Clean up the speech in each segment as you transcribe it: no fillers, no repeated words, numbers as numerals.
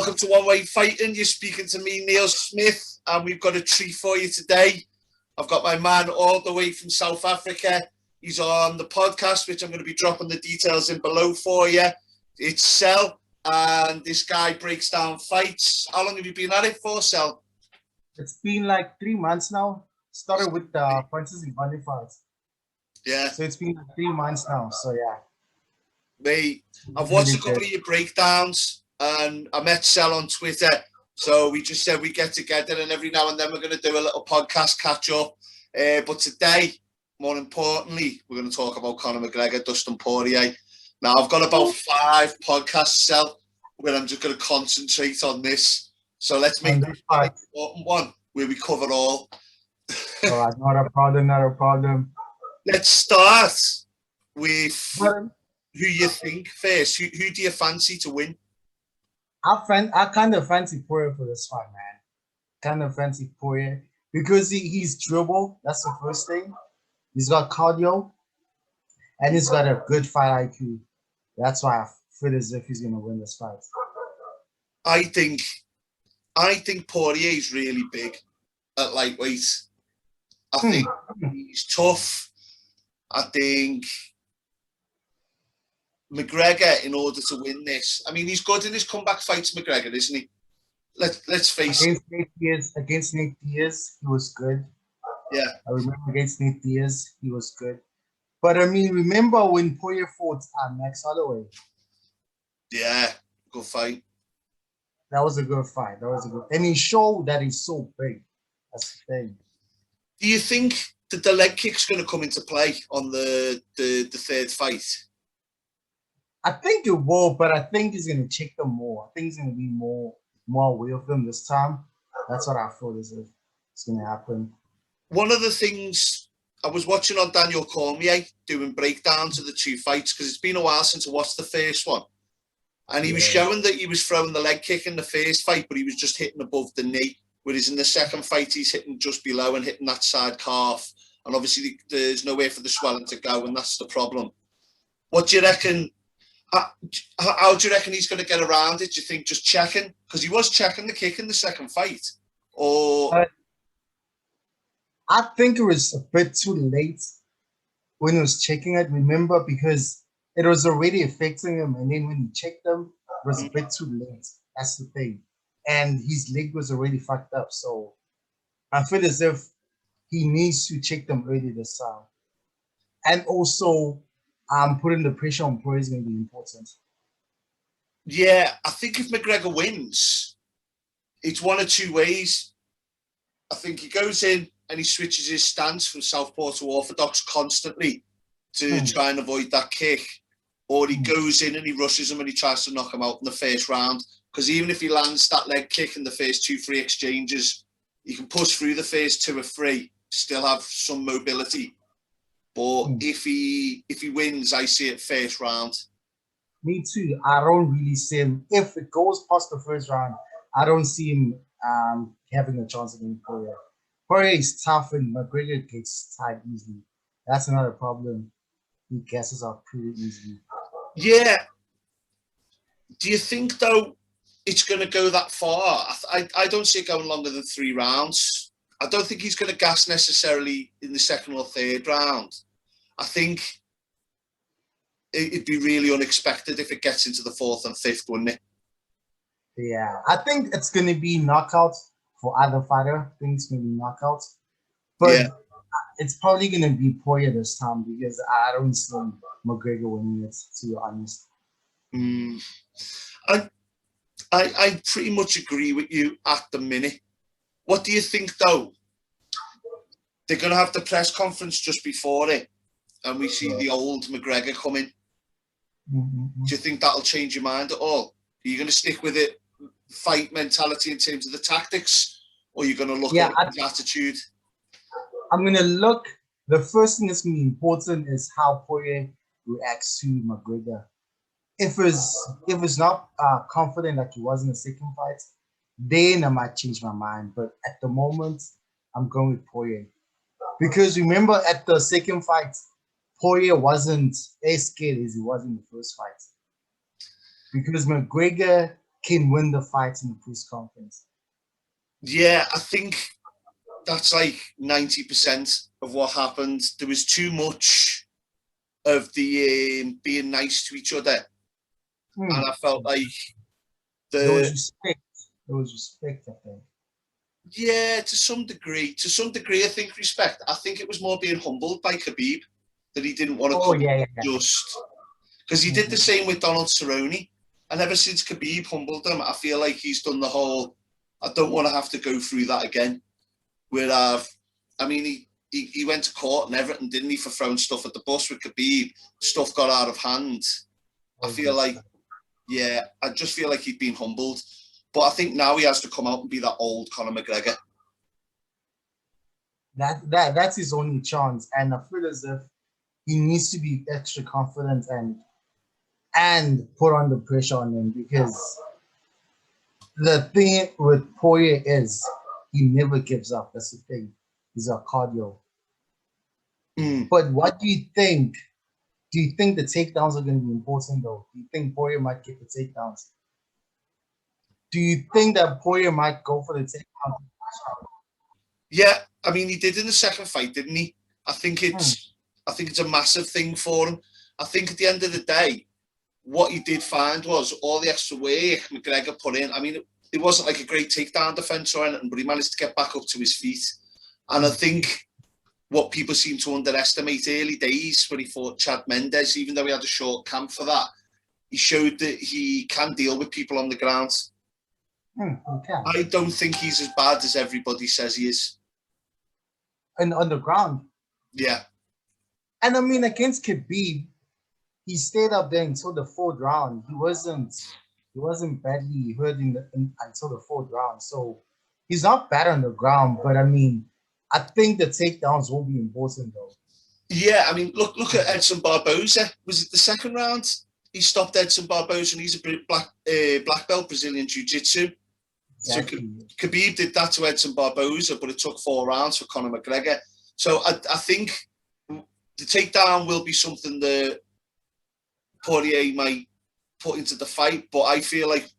welcome to One Way Fighting. You're speaking to me, Neill Smith, and we've got a treat for you today. I've got my man all the way from South Africa. He's on the podcast, which I'm going to be dropping the details in below for you. It's Sel, and this guy breaks down fights. How long have you been at it for, Sel? It's been like 3 months now. Started with the Francis Ngannou fights. Yeah. So it's been like 3 months now. So yeah. Mate, I've watched a couple of your breakdowns, and I met Sel on Twitter. So we just said we get together, and every now and then we're going to do a little podcast catch up. But today, more importantly, we're going to talk about Conor McGregor, Dustin Poirier. Now, I've got about 5 podcasts, Sel, where I'm just going to concentrate on this. So let's make this an important one where we cover all. All right, not a problem, not a problem. Let's start with who you think first. Who do you fancy to win? I kind of fancy Poirier for this fight, man. Kind of fancy Poirier because he's dribble. That's the first thing. He's got cardio, and he's got a good fight IQ. That's why I feel as if he's gonna win this fight. I think Poirier is really big at lightweight. I think he's tough. I think McGregor, in order to win this, I mean, he's good in his comeback fights, McGregor, isn't he? Let's face it. Against Nate Diaz, he was good. Yeah. I remember against Nate Diaz, he was good. But I mean, remember when Poirier fought Max Holloway? Yeah, good fight. That was a good fight. And he showed that he's so big. That's the thing. Do you think that the leg kick's going to come into play on the third fight? I think it will, but I think he's going to check them more. I think he's going to be more aware of them this time. That's what I feel is it's going to happen. One of the things I was watching on Daniel Cormier doing breakdowns of the 2 fights, because it's been a while since I watched the first one. And he was showing that he was throwing the leg kick in the first fight, but he was just hitting above the knee. Whereas in the second fight, he's hitting just below and hitting that side calf. And obviously, there's nowhere for the swelling to go, and that's the problem. What do you reckon? How do you reckon he's going to get around it? Do you think just checking? Because he was checking the kick in the second fight. Or I think it was a bit too late when he was checking it. Remember, because it was already affecting him, and then when he checked them, it was a bit too late. That's the thing. And his leg was already fucked up. So I feel as if he needs to check them early this time. And also, putting the pressure on Poirier is going to be important. Yeah, I think if McGregor wins, it's one of 2 ways. I think he goes in and he switches his stance from southpaw to orthodox constantly to try and avoid that kick. Or he goes in and he rushes him and he tries to knock him out in the first round. Because even if he lands that leg kick in the first 2-3 exchanges, he can push through the first 2 or 3, still have some mobility. But if he wins, I see it first round. Me too. I don't really see him. If it goes past the first round, I don't see him having a chance against Poirier. Poirier is tough and McGregor gets tired easily. That's another problem. He gasses out pretty easily. Yeah. Do you think, though, it's going to go that far? I don't see it going longer than 3 rounds. I don't think he's going to gas necessarily in the second or third round. I think it'd be really unexpected if it gets into the 4th and 5th, wouldn't it? Yeah, I think it's going to be knockouts for either fighter. I think it's going to be knockouts. But it's probably going to be Poirier this time because I don't see McGregor winning it, to be honest. I pretty much agree with you at the minute. What do you think, though? They're going to have the press conference just before it, and we see the old McGregor coming. Do you think that'll change your mind at all? Are you going to stick with it, fight mentality in terms of the tactics, or are you going to look at his attitude? I'm going to look. The first thing that's going to be important is how Poirier reacts to McGregor. If it's not confident like he was in the second fight, then I might change my mind. But at the moment, I'm going with Poirier. Because remember, at the second fight, Poirier wasn't as scared as he was in the first fight. Because McGregor can win the fight in the press conference. Yeah, I think that's like 90% of what happened. There was too much of the being nice to each other, and I felt like there was respect. There was respect, I think. Yeah, to some degree. To some degree, I think respect. I think it was more being humbled by Khabib that he didn't want to come just because he did the same with Donald Cerrone. And ever since Khabib humbled him, I feel like he's done the whole, I don't want to have to go through that again. Where I mean, he went to court and everything, didn't he, for throwing stuff at the bus with Khabib. Stuff got out of hand. I feel like, yeah, I just feel like he'd been humbled. But I think now he has to come out and be that old Conor McGregor. That's his only chance. And I feel as if he needs to be extra confident and put on the pressure on him, because the thing with Poirier is he never gives up. That's the thing. He's a cardio. But what do you think? Do you think the takedowns are going to be important, though? Do you think Poirier might get the takedowns? Do you think that Poirier might go for the takedown? Yeah, I mean, he did in the second fight, didn't he? I think it's a massive thing for him. I think at the end of the day, what he did find was all the extra work McGregor put in. I mean, it wasn't like a great takedown defense or anything, but he managed to get back up to his feet. And I think what people seem to underestimate early days when he fought Chad Mendes, even though he had a short camp for that, he showed that he can deal with people on the ground. I don't think he's as bad as everybody says he is. And on the ground? Yeah. And I mean, against Khabib, he stayed up there until the fourth round. He wasn't badly hurt until the fourth round. So he's not bad on the ground, but I mean, I think the takedowns will be important, though. Yeah, I mean, look at Edson Barboza. Was it the second round? He stopped Edson Barboza, and he's a black belt Brazilian Jiu-Jitsu. Exactly. So Khabib did that to Edson Barboza, but it took 4 rounds for Conor McGregor. So I think the takedown will be something that Poirier might put into the fight, but I feel like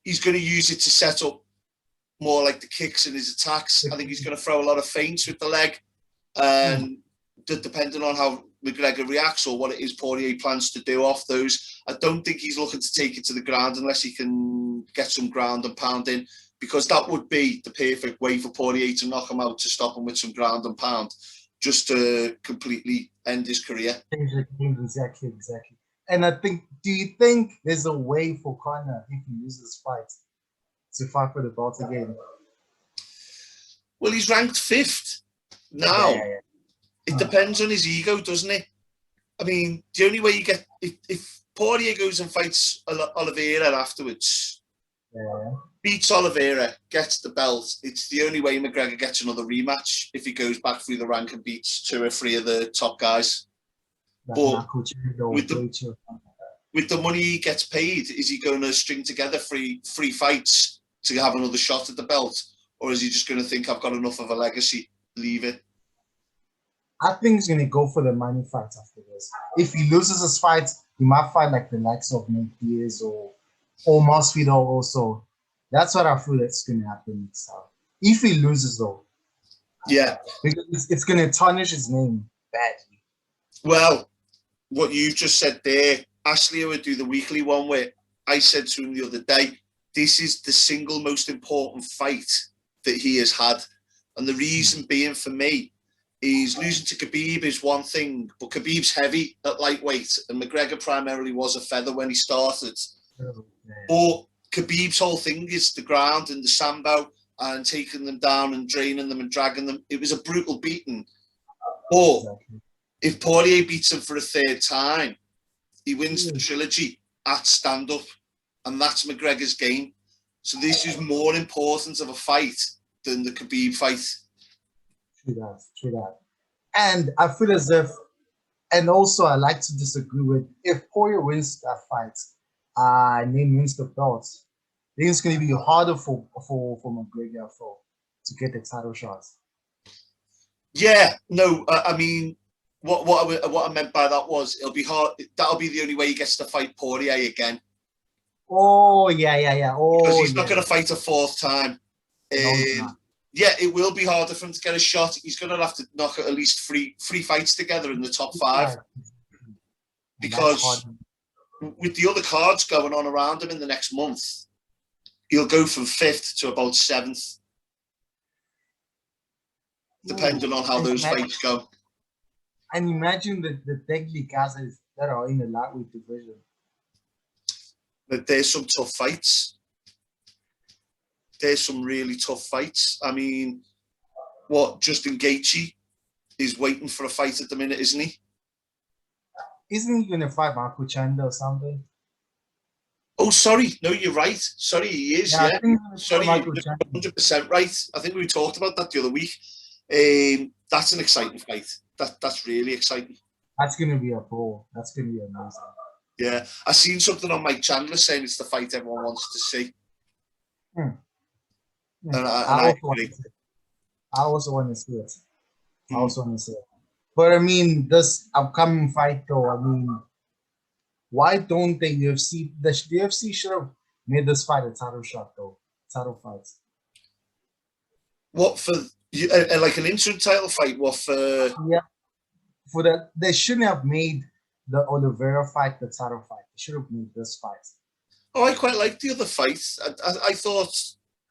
he's going to use it to set up more like the kicks and his attacks. I think he's going to throw a lot of feints with the leg, and depending on how McGregor reacts or what it is Poirier plans to do off those, I don't think he's looking to take it to the ground unless he can get some ground and pound in, because that would be the perfect way for Poirier to knock him out, to stop him with some ground and pound, just to completely end his career. Exactly. And I think, do you think there's a way for Conor, if he loses fight, to fight for the belt again? Well, he's ranked 5th now. Yeah. It depends on his ego, doesn't it? I mean, the only way you get, if Poirier goes and fights Oliveira afterwards, beats Oliveira, gets the belt, it's the only way McGregor gets another rematch if he goes back through the rank and beats 2 or 3 of the top guys. But with the money he gets paid, is he going to string together three fights to have another shot at the belt? Or is he just going to think, I've got enough of a legacy, leave it? I think he's going to go for the money fight after this. If he loses his fight, he might fight like the likes of Nate Diaz or Masvidal also. That's what I feel that's going to happen next time. If he loses, though. Yeah. Because it's going to tarnish his name badly. Well, what you just said there, Ashley would do the weekly one where I said to him the other day, this is the single most important fight that he has had. And the reason being for me is losing to Khabib is one thing, but Khabib's heavy at lightweight and McGregor primarily was a feather when he started. But Khabib's whole thing is the ground and the sambo and taking them down and draining them and dragging them. It was a brutal beating. But if Poirier beats him for a 3rd time, he wins the trilogy at stand-up, and that's McGregor's game. So this is more important of a fight than the Khabib fight. True that. And I feel as if, and also I like to disagree with, if Poirier wins that fight, and then wins the belt, then it's going to be harder for McGregor to get the title shots. Yeah, no, I mean, what I meant by that was it'll be hard. That'll be the only way he gets to fight Poirier again. Oh, yeah. Oh, because he's not going to fight a fourth time. No, he's not. Yeah, it will be harder for him to get a shot. He's going to have to knock at least three fights together in the top 5. Because with the other cards going on around him in the next month, he'll go from 5th to about 7th, depending on how those fights go. And imagine the deadly guys that are in the lightweight division. But there's some tough fights. There's some really tough fights. I mean, Justin Gaethje is waiting for a fight at the minute, isn't he? Isn't he going to fight Marco Chandler or something? Oh, sorry. No, you're right. Sorry, he is, yeah. Sorry, you're 100% right. I think we talked about that the other week. That's an exciting fight. That's really exciting. That's going to be a brawl. That's going to be amazing. Yeah. I seen something on Mike Chandler saying it's the fight everyone wants to see. And I also want to see it. But I mean, this upcoming fight, though, I mean, why don't the UFC? The UFC should have made this fight a title shot, though. Title fights. What for? Like an interim title fight? What for? Yeah. For that, they shouldn't have made the Oliveira fight the title fight. They should have made this fight. Oh, I quite liked the other fight. I thought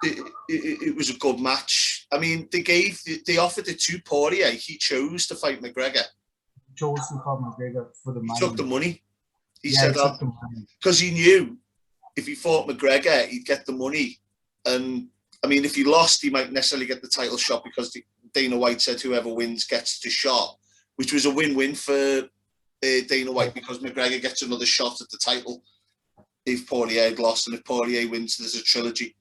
it was a good match. I mean, they offered it to Poirier. He chose to fight McGregor. He chose to fight McGregor for the money. He took the money. He said that because he knew if he fought McGregor, he'd get the money. And I mean, if he lost, he might necessarily get the title shot because Dana White said whoever wins gets the shot, which was a win-win for Dana White because McGregor gets another shot at the title if Poirier had lost, and if Poirier wins, there's a trilogy.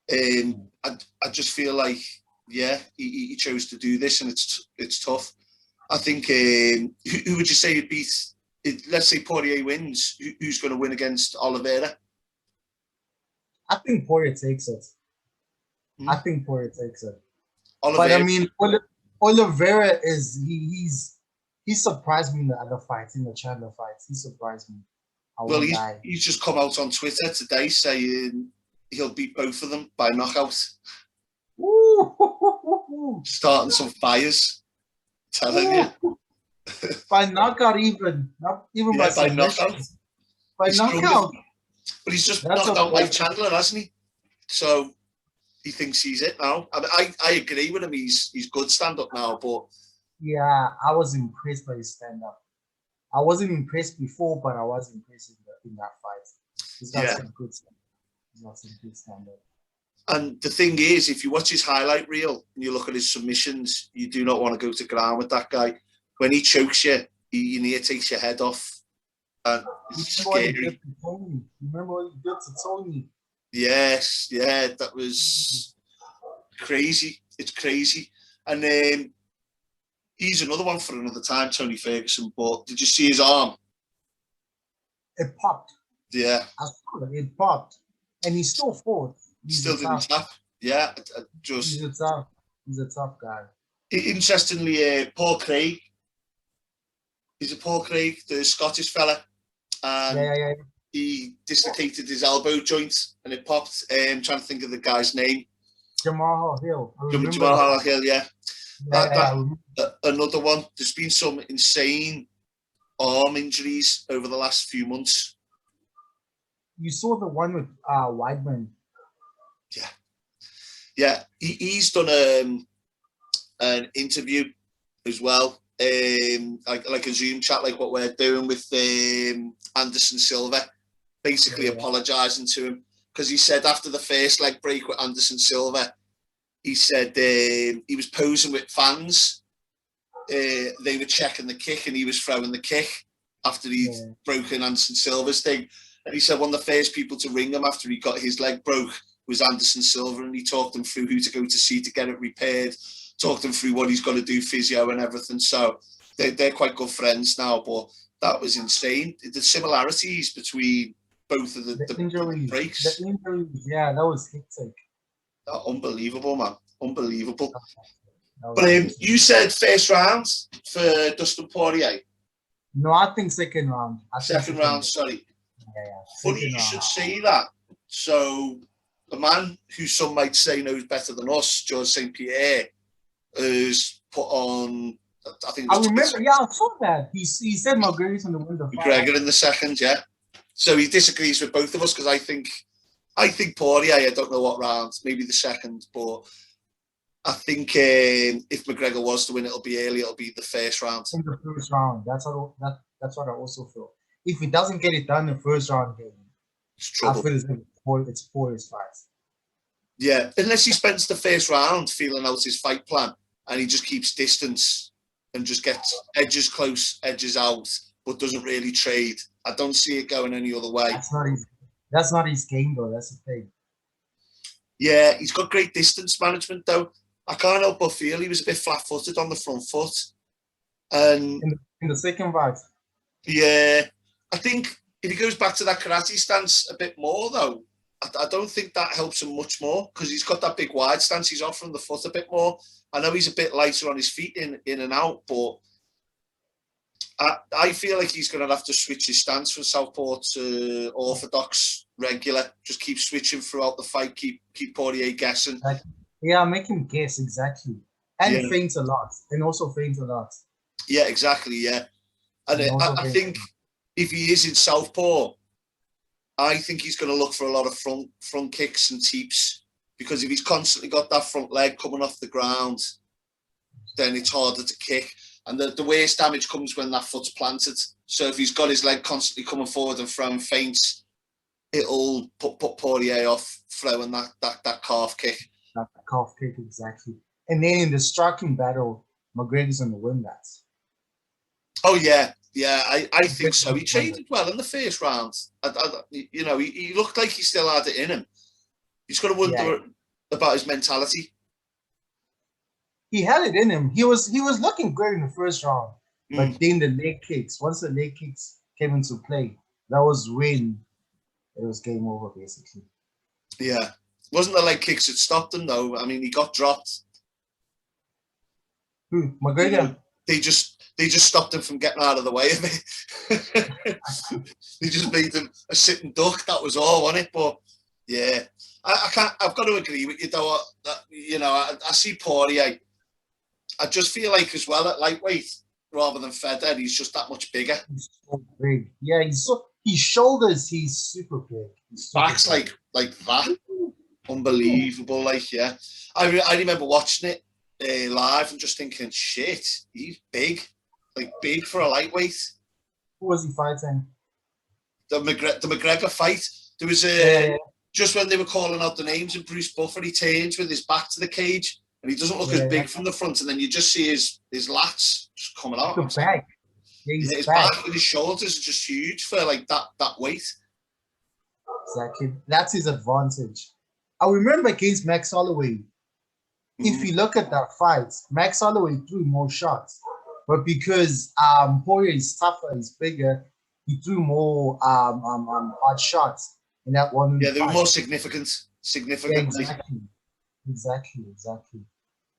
I just feel like, yeah, he chose to do this, and it's tough. I think who would you say would beat? Let's say Poirier wins. Who's going to win against Oliveira? I think Poirier takes it. Oliveira. But I mean, Oliveira he surprised me in the other fights, in the Chandler fights. He surprised me. Well, he's just come out on Twitter today saying he'll beat both of them by knockout. Ooh. Starting some fires. Telling you. By knockout, not even by knockout. By knockout. But he's just knocked out Mike Chandler, hasn't he? So he thinks he's it now. I mean, I agree with him. He's good stand up now, but yeah, I was impressed by his stand up. I wasn't impressed before, but I was impressed in that fight. He's got some good stand up. And the thing is, if you watch his highlight reel and you look at his submissions, you do not want to go to ground with that guy. When he chokes you, he near takes your head off. And it's scary. Remember what he did to Tony? Yes, yeah, that was crazy. It's crazy. And he's another one for another time, Tony Ferguson. But did you see his arm? It popped. Yeah. I saw it. It popped. And he still fought. Still didn't tap. Yeah, he's a tough guy. Interestingly, Paul Craig. Is it Paul Craig, the Scottish fella? And he dislocated his elbow joint and it popped. I'm trying to think of the guy's name. Jamal Hill. Jamal Hill, yeah. Another one. There's been some insane arm injuries over the last few months. You saw the one with Weidman. Yeah. He's done an interview as well, like a Zoom chat, like what we're doing with Anderson Silva, basically apologising to him because he said after the first leg break with Anderson Silva, he said he was posing with fans. They were checking the kick and he was throwing the kick after he'd broken Anderson Silva's thing. And he said one of the first people to ring him after he got his leg broke was Anderson Silva, and he talked him through who to go to see to get it repaired, talked him through what he's got to do, physio and everything. So they're quite good friends now, but that was insane. The similarities between both of the injuries, breaks. The injuries, yeah, that was hectic. Unbelievable, man. Unbelievable. But you said first round for Dustin Poirier. No, I think second round. Second round, sorry. Funny you should say that. So the man who some might say knows better than us, George St. Pierre, is put on. I think. I remember. Yeah, I saw that. He said McGregor's in the win the fight. McGregor in the second, yeah. So he disagrees with both of us because I think Poirier. I don't know what round, maybe the second, but I think if McGregor was to win, it'll be early. It'll be the first round. In the first round, that's what I also feel. If he doesn't get it done in the first round game, it's trouble. I feel it's Poirier's fight. Yeah, unless he spends the first round feeling out his fight plan and he just keeps distance and just gets edges close, edges out, but doesn't really trade. I don't see it going any other way. That's not his game, though. That's the thing. Yeah, he's got great distance management, though. I can't help but feel he was a bit flat-footed on the front foot. And in the second fight. Yeah, I think if he goes back to that karate stance a bit more, though, I don't think that helps him much more because he's got that big wide stance. He's offering the foot a bit more. I know he's a bit lighter on his feet in and out, but I feel like he's going to have to switch his stance from southpaw to orthodox regular. Just keep switching throughout the fight. Keep Poirier guessing. Yeah, make him guess exactly, and feint a lot, and also feint a lot. Yeah, exactly. Yeah, and I think if he is in southpaw, I think he's going to look for a lot of front kicks and teeps because if he's constantly got that front leg coming off the ground, then it's harder to kick. And the worst damage comes when that foot's planted. So if he's got his leg constantly coming forward and throwing feints, it'll put Poirier off throwing that calf kick. That calf kick, exactly. And then in the striking battle, McGregor's going to win that. Oh, yeah. Yeah, I think so. He traded well in the first round. He looked like he still had it in him. He's got to wonder about his mentality. He had it in him. He was looking great in the first round. But then the leg kicks, once the leg kicks came into play, that was when it was game over, basically. Yeah. Wasn't the leg kicks that stopped him, though? I mean, he got dropped. Who? McGregor? They just stopped him from getting out of the way of it. They just made him a sitting duck. That was all, wasn't it? But yeah, I can't. I've got to agree with you, though. I see Poirier. I just feel like as well at lightweight, rather than Federer, he's just that much bigger. He's so big. Yeah, his shoulders. He's super big. Back's like that. Unbelievable. Like yeah, I remember watching it live and just thinking, shit, he's big. Like big for a lightweight. Who was he fighting? The McGregor fight. There was just when they were calling out the names of Bruce Buffer, he turns with his back to the cage and he doesn't look as big from the front, and then you just see his lats just coming out. His back. Yeah, his back and his shoulders are just huge for like that weight. Exactly. That's his advantage. I remember against Max Holloway. If you look at that fight, Max Holloway threw more shots. But because Poirier is tougher, he's bigger, he threw more hard shots in that one. Yeah, they were more significant. Yeah, exactly.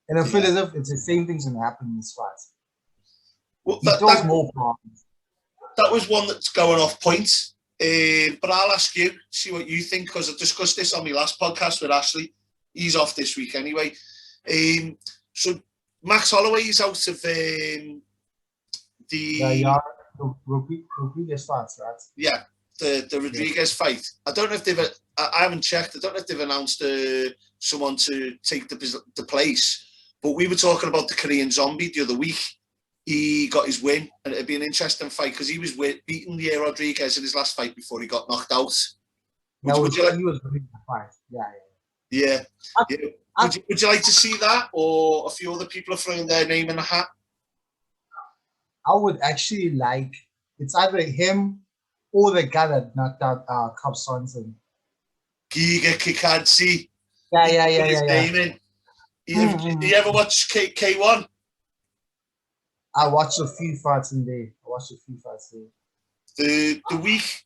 And I feel as if it's the same thing's going to happen in this fight. Well, he throws more problems. That was one that's going off point. But I'll ask you, see what you think, because I discussed this on my last podcast with Ashley. He's off this week anyway. So Max Holloway is out of the Rodriguez fight, right? Yeah, the Rodriguez fight. I don't know if they've. I haven't checked. I don't know if they've announced someone to take the place. But we were talking about the Korean Zombie the other week. He got his win, and it'd be an interesting fight because he was beating Neill Rodriguez in his last fight before he got knocked out. He was winning the fight. Yeah. Would you like to see that, or a few other people are throwing their name in the hat? I would actually like. It's either him or the guy that knocked out Cub Swanson. Giga Kikadze. Yeah. You ever watch K1? I watched a few fights in there. The week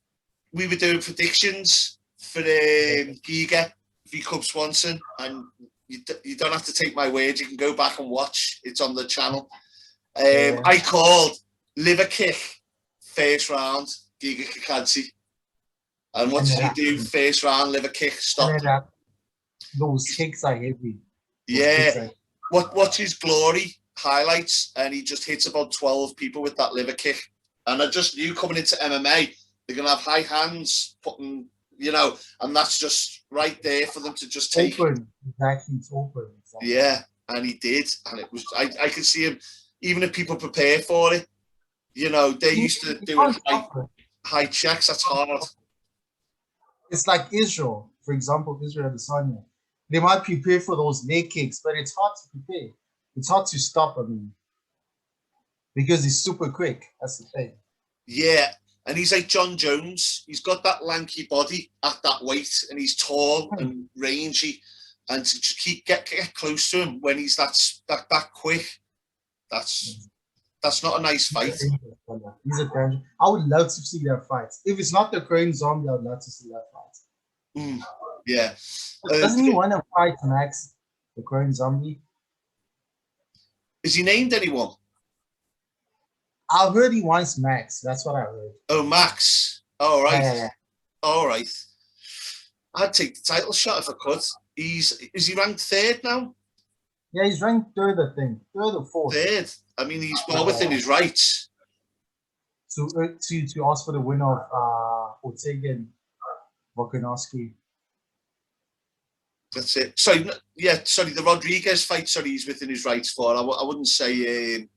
we were doing predictions for Giga v Cub Swanson, and you don't have to take my word. You can go back and watch. It's on the channel. I called liver kick first round, Giga Kikadze. And what does he do? First round, liver kick, stop. Those kicks are heavy. Yeah. What's his glory highlights? And he just hits about 12 people with that liver kick. And I just knew coming into MMA, they're going to have high hands, putting, you know, and that's just right there for them to just take. Open. Exactly, it's open. Exactly. Yeah, and he did. And it was, I could see him, even if people prepare for it, you know, they used to do it high checks. That's hard. It's like Israel, for example, Israel Adesanya. They might prepare for those leg kicks, but it's hard to prepare. It's hard to stop, I mean, because he's super quick. That's the thing. Yeah, and he's like John Jones. He's got that lanky body at that weight, and he's tall and rangy. And to just get close to him when he's that quick, that's not a nice fight. He's a danger. I would love to see that fight. If it's not the Korean Zombie, I would love to see that fight. Yeah. Doesn't he want to fight Max, the Korean Zombie? Is he named anyone? I heard he wants Max. That's what I heard. Oh, Max. All right. Yeah. All right. I'd take the title shot if I could. Is he ranked third now? Yeah, he's ranked third, I think. Third or fourth. Third. I mean, he's well within his rights. To ask for the winner of Ortega and Volkanovski. That's it. Sorry, the Rodriguez fight, he's within his rights for. I wouldn't say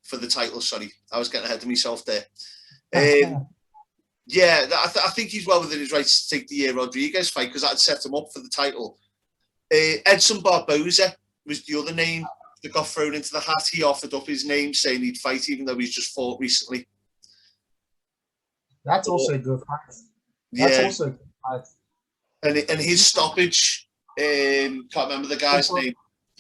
for the title, sorry. I was getting ahead of myself there. Yeah, I think he's well within his rights to take the Rodriguez fight because that'd set him up for the title. Edson Barboza was the other name that got thrown into the hat. He offered up his name saying he'd fight even though he's just fought recently. That's also a good fight. That's also a good fight. And his stoppage, can't remember the guy's name,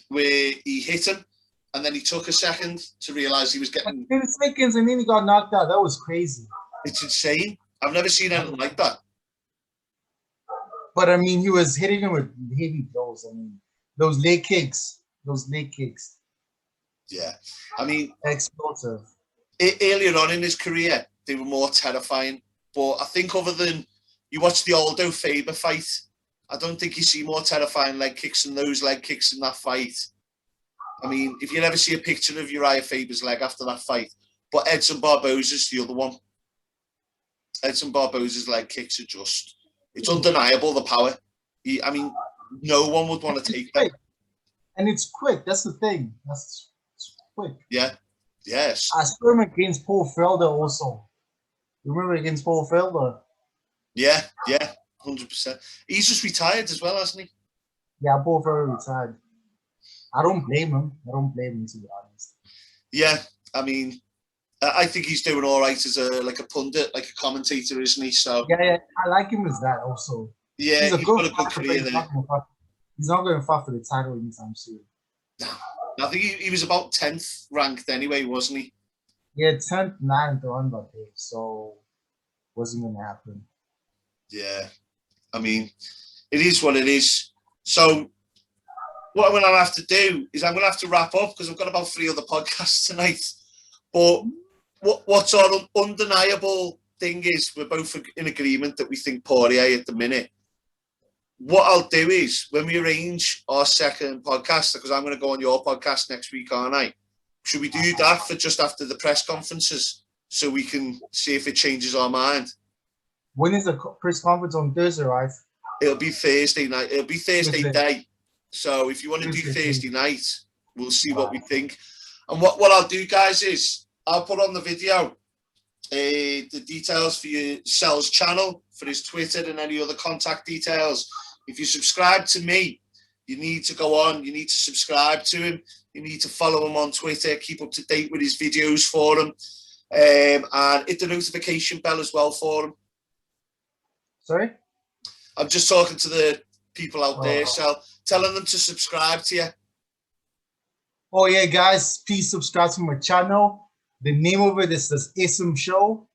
where he hit him and then he took a second to realise he was getting... 10 seconds and then he got knocked out. That was crazy. It's insane. I've never seen anything like that. But I mean, he was hitting him with heavy blows. I mean, those leg kicks. Yeah. I mean... Explosive. Earlier on in his career, they were more terrifying. But I think other than... You watch the Aldo Faber fight, I don't think you see more terrifying leg kicks than those leg kicks in that fight. I mean, if you never see a picture of Uriah Faber's leg after that fight, but Edson Barboza's the other one. Edson Barboza's leg kicks are just... It's undeniable, the power. I mean, no one would want to take that. And it's quick. That's the thing. It's quick. Yeah. Yes. I saw him against Paul Felder also. You remember against Paul Felder? Yeah, 100%. He's just retired as well, hasn't he? Yeah, Paul Felder retired. I don't blame him. To be honest. Yeah, I mean, I think he's doing all right as a pundit, like a commentator, isn't he? So yeah, I like him as that also. Yeah, he's got a good career there. He's not going to fight for the title anytime soon. I think he was about 10th ranked anyway, wasn't he? Yeah, 10th, 9th on that day, so wasn't going to happen. Yeah, I mean, it is what it is. So what I'm going to have to do is I'm going to have to wrap up because I've got about 3 other podcasts tonight. But what's our undeniable thing is we're both in agreement that we think Poirier at the minute. What I'll do is when we arrange our second podcast, because I'm going to go on your podcast next week, aren't I? Should we do that for just after the press conferences so we can see if it changes our mind? When is the press conference on Thursday, right? It'll be Thursday night. It'll be Thursday day. So if you want to do Thursday night, we'll see what we think. And what I'll do, guys, is I'll put on the video the details for your Sel's channel, for his Twitter and any other contact details. If you subscribe to me, you need to go on. You need to subscribe to him. You need to follow him on Twitter, keep up to date with his videos for him, and hit the notification bell as well for him. Sorry? I'm just talking to the people out there, so telling them to subscribe to you. Oh, yeah, guys, please subscribe to my channel. The name of it is the SM Show.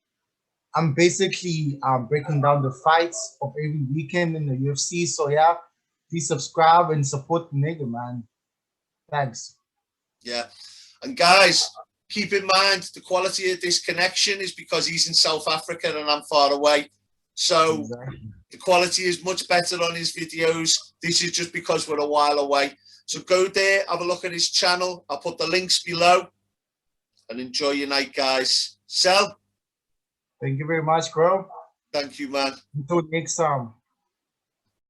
I'm basically breaking down the fights of every weekend in the UFC. So, yeah, please subscribe and support the nigga, man. Thanks. Yeah. And, guys, keep in mind the quality of this connection is because he's in South Africa and I'm far away. So Exactly. the quality is much better on his videos. This is just because we're a while away. So go there, have a look at his channel. I'll put the links below and enjoy your night, guys. Sel, Thank you very much, bro. thank you, man. Until next time.